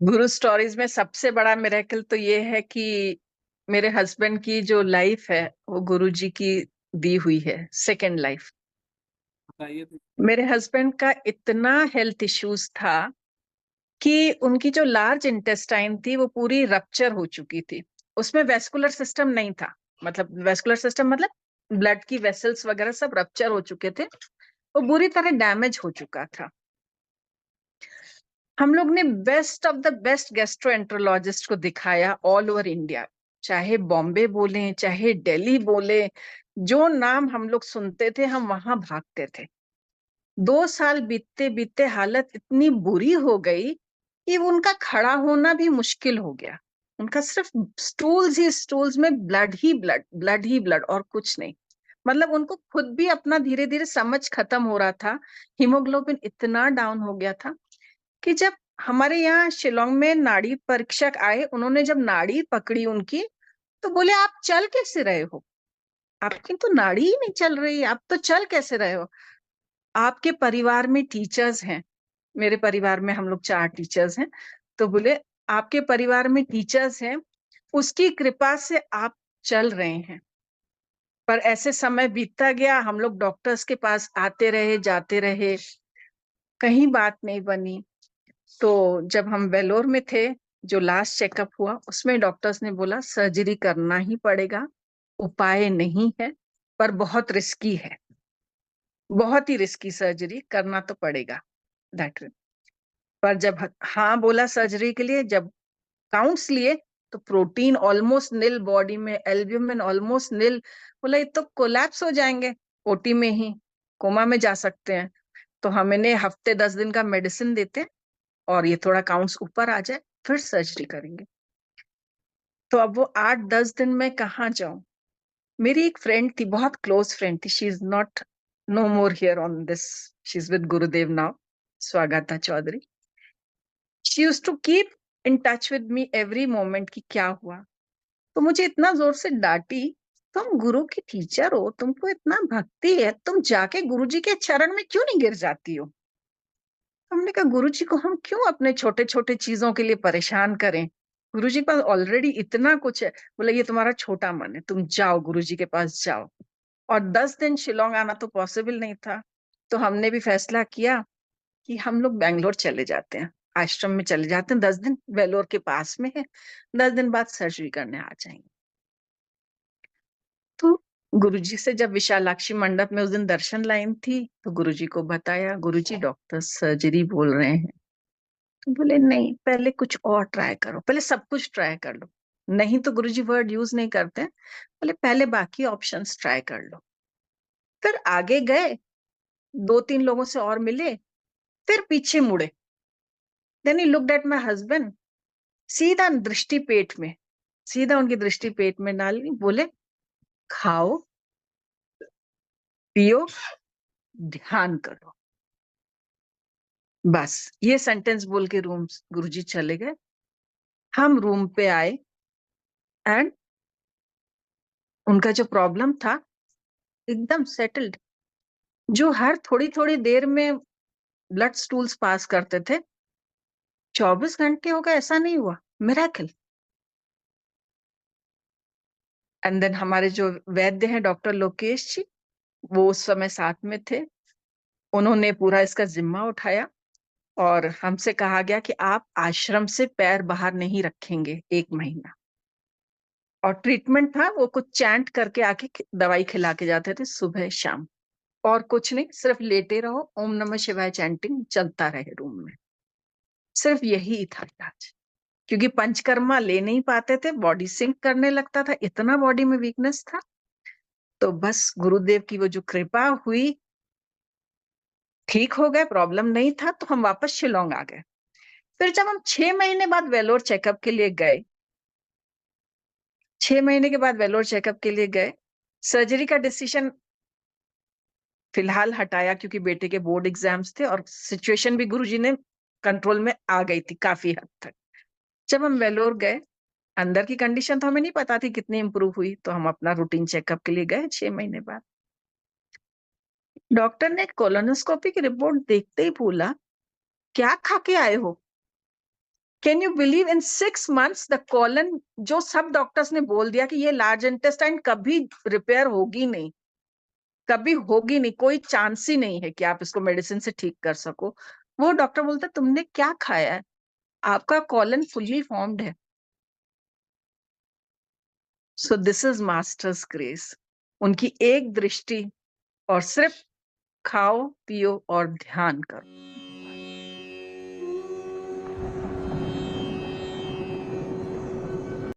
गुरु stories में सबसे बड़ा मिरेकल तो ये है कि मेरे हस्बैंड की जो लाइफ है वो गुरु जी की दी हुई है, सेकंड लाइफ। बताइए तो। मेरे हस्बैंड का इतना हेल्थ इश्यूज था कि उनकी जो लार्ज इंटेस्टाइन थी वो पूरी रप्चर हो चुकी थी। उसमें वेस्कुलर सिस्टम नहीं था, मतलब वेस्कुलर सिस्टम मतलब ब्लड की वेसल्स वगैरह सब रप्चर हो चुके थे। वो बुरी तरह डैमेज हो चुका था। हम लोग ने best of the best gastroenterologist को दिखाया ऑल ओवर इंडिया, चाहे बॉम्बे बोले चाहे दिल्ली बोले, जो नाम हम लोग सुनते थे हम वहां भागते थे। 2 साल बीतते बीतते हालत इतनी बुरी हो गई कि उनका खड़ा होना भी मुश्किल हो गया। उनका सिर्फ स्टूल्स ही स्टूल्स में ब्लड ही ब्लड, ब्लड ही ब्लड, और कुछ नहीं। मतलब उनको खुद भी अपना धीरे धीरे समझ खत्म हो रहा था। हीमोग्लोबिन इतना डाउन हो गया था कि जब हमारे यहाँ शिलोंग में नाड़ी परीक्षक आए, उन्होंने जब नाड़ी पकड़ी उनकी, तो बोले आप चल कैसे रहे हो? आपकी तो नाड़ी ही नहीं चल रही, आप तो चल कैसे रहे हो? आपके परिवार में टीचर्स हैं, मेरे परिवार में हम लोग 4 टीचर्स हैं। तो बोले आपके परिवार में टीचर्स हैं, उसकी कृपा से आप चल रहे हैं। पर ऐसे समय बीतता गया, हम लोग डॉक्टर्स के पास आते रहे जाते रहे, कहीं बात नहीं बनी। तो जब हम वेलोर में थे, जो लास्ट चेकअप हुआ उसमें डॉक्टर्स ने बोला सर्जरी करना ही पड़ेगा, उपाय नहीं है, पर बहुत रिस्की है, बहुत ही रिस्की, सर्जरी करना तो पड़ेगा। दैट। पर जब हाँ बोला सर्जरी के लिए, जब काउंट्स लिए, तो प्रोटीन ऑलमोस्ट निल बॉडी में, एल्ब्यूमिन ऑलमोस्ट निल। बोला ये तो कोलैप्स हो जाएंगे, ओटी में ही कोमा में जा सकते हैं। तो हमने हफ्ते 10 दिन का मेडिसिन देते हैं, और ये थोड़ा काउंट्स ऊपर आ जाए फिर सर्जरी करेंगे। तो अब वो 8-10 दिन में कहाँ जाऊं? मेरी एक फ्रेंड थी, बहुत क्लोज फ्रेंड थी, she is not, no more here on this, she is with Gurudev now, Swagata Chaudhary. She used to keep in touch with me every moment कि क्या हुआ। तो मुझे इतना जोर से डांटी, तुम गुरु की टीचर हो, तुमको इतना भक्ति है, तुम जाके गुरु जी के चरण में क्यों नहीं गिर जाती हो? हमने कहा गुरु जी को हम क्यों अपने छोटे छोटे चीजों के लिए परेशान करें? गुरु जी के पास ऑलरेडी इतना कुछ है। बोले ये तुम्हारा छोटा मन है, तुम जाओ गुरु जी के पास जाओ। और 10 दिन शिलोंग आना तो पॉसिबल नहीं था। तो हमने भी फैसला किया कि हम लोग बैंगलोर चले जाते हैं, आश्रम में चले जाते हैं, 10 दिन वेलोर के पास में है, 10 दिन बाद सर्जरी करने आ जाएंगे। तो गुरुजी से जब विशालाक्षी मंडप में उस दिन दर्शन लाइन थी, तो गुरुजी को बताया, गुरुजी डॉक्टर सर्जरी बोल रहे हैं। तो बोले नहीं, पहले कुछ और ट्राई करो, पहले सब कुछ ट्राई कर लो। नहीं तो गुरुजी वर्ड यूज नहीं करते, बोले पहले बाकी ऑप्शंस ट्राई कर लो। फिर आगे गए, 2-3 लोगों से और मिले, फिर पीछे मुड़े। Then he looked at my husband, सीधा दृष्टि पेट में, सीधा उनकी दृष्टि पेट में डाली, बोले खाओ, पियो, ध्यान करो। बस ये सेंटेंस बोल के रूम गुरुजी चले गए। हम रूम पे आए, एंड उनका जो प्रॉब्लम था एकदम सेटल्ड। जो हर थोड़ी थोड़ी देर में ब्लड स्टूल्स पास करते थे, 24 घंटे हो गए ऐसा नहीं हुआ। मिरेकल। एंड देन हमारे जो वैद्य हैं डॉक्टर लोकेश जी, वो उस समय साथ में थे। उन्होंने पूरा इसका जिम्मा उठाया, और हमसे कहा गया कि आप आश्रम से पैर बाहर नहीं रखेंगे 1 महीना। और ट्रीटमेंट था, वो कुछ चैंट करके आके दवाई खिला के जाते थे सुबह शाम, और कुछ नहीं, सिर्फ लेटे रहो, ओम नमः शिवाय चैंटिंग चलता रहे रूम में। सिर्फ यही था इलाज। क्योंकि पंचकर्मा ले नहीं पाते थे, बॉडी सिंक करने लगता था, इतना बॉडी में वीकनेस था। तो बस गुरुदेव की वो जो कृपा हुई, ठीक हो गए, प्रॉब्लम नहीं था, तो हम वापस शिलोंग आ गए। फिर जब हम 6 महीने बाद वेलोर चेकअप के लिए गए, 6 महीने के बाद वेलोर चेकअप के लिए गए, सर्जरी का डिसीजन फिलहाल हटाया क्योंकि बेटे के बोर्ड एग्जाम्स थे, और सिचुएशन भी गुरुजी ने कंट्रोल में आ गई थी काफी हद तक। जब हम वेलोर गए, अंदर की कंडीशन तो हमें नहीं पता थी कितनी इंप्रूव हुई, तो हम अपना रूटीन चेकअप के लिए गए 6 महीने बाद। डॉक्टर ने कोलोनोस्कोपी की रिपोर्ट देखते ही बोला क्या खा के आए हो, can you believe in 6 months the colon, जो सब डॉक्टर्स ने बोल दिया कि ये लार्ज इंटेस्टाइन कभी रिपेयर होगी नहीं, कभी होगी नहीं, कोई चांस ही नहीं है कि आप इसको मेडिसिन से ठीक कर सको, वो डॉक्टर बोलता तुमने क्या खाया है, आपका कॉलन फुल्ली फॉर्म्ड है। So this is masters grace, उनकी एक दृष्टि, और सिर्फ खाओ पियो और ध्यान करो।